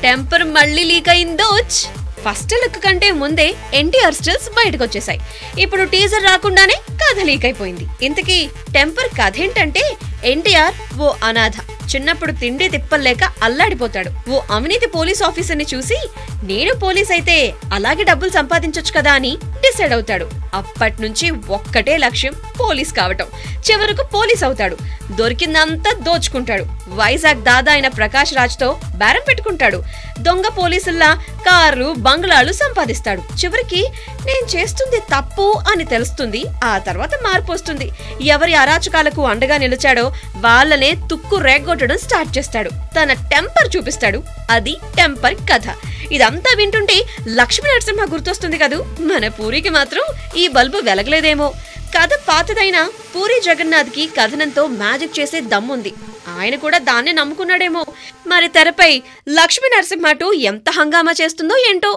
Temper మళ్ళీ leak అయిందోచ్. First look కంటే ముందే ఎన్టీఆర్ స్టిల్స్ బయటకు వచ్చేసాయి. ఇప్పుడు టీజర్ రాకుండానే కథ లీక్ అయిపోయింది. ఇంతకీ టెంపర్ కథ ఏంటంటే, ఎన్టీఆర్ ఓ అనాథ. చిన్నప్పుడు తిండి తిప్పలేక అల్లాడిపోతాడు. ఓ అవినీతి పోలీస్ ఆఫీసర్ని చూసి నేను పోలీస్ అయితే అలాగే డబ్బులు సంపాదించొచ్చు కదా అని డిసైడ్ అవుతాడు. అప్పట్నుంచి ఒక్కటే లక్ష్యం, పోలీస్ కావటం. చివరకు పోలీస్ అవుతాడు. దొరికిందంతా దోచుకుంటాడు. వైజాగ్ దాదా అయిన ప్రకాష్ రాజ్ తో బేరం పెట్టుకుంటాడు. దొంగ పోలీసుల్లా కార్లు బంగ్లాలు సంపాదిస్తాడు. చివరికి నేను చేస్తుంది తప్పు అని తెలుస్తుంది. ఆ తర్వాత మార్పు వస్తుంది. ఎవరి అరాచకాలకు అండగా నిలిచాడో వాళ్ళనే తుక్కు రేగొట్టడం స్టార్ట్ చేస్తాడు. తన టెంపర్ చూపిస్తాడు. అది టెంపర్ కథ. ఇదంతా వింటుంటే లక్ష్మీ నరసింహ గుర్తొస్తుంది కదూ. మన పూరికి మాత్రం ఈ బల్బు వెలగలేదేమో. కథ పాతదైనా పూరి జగన్నాథ్ కి కథనంతో మ్యాజిక్ చేసే దమ్ముంది. ఆయన కూడా దాన్నే నమ్ముకున్నాడేమో. మరి తెరపై లక్ష్మీ నరసింహ 2 ఎంత హంగామా చేస్తుందో ఏంటో.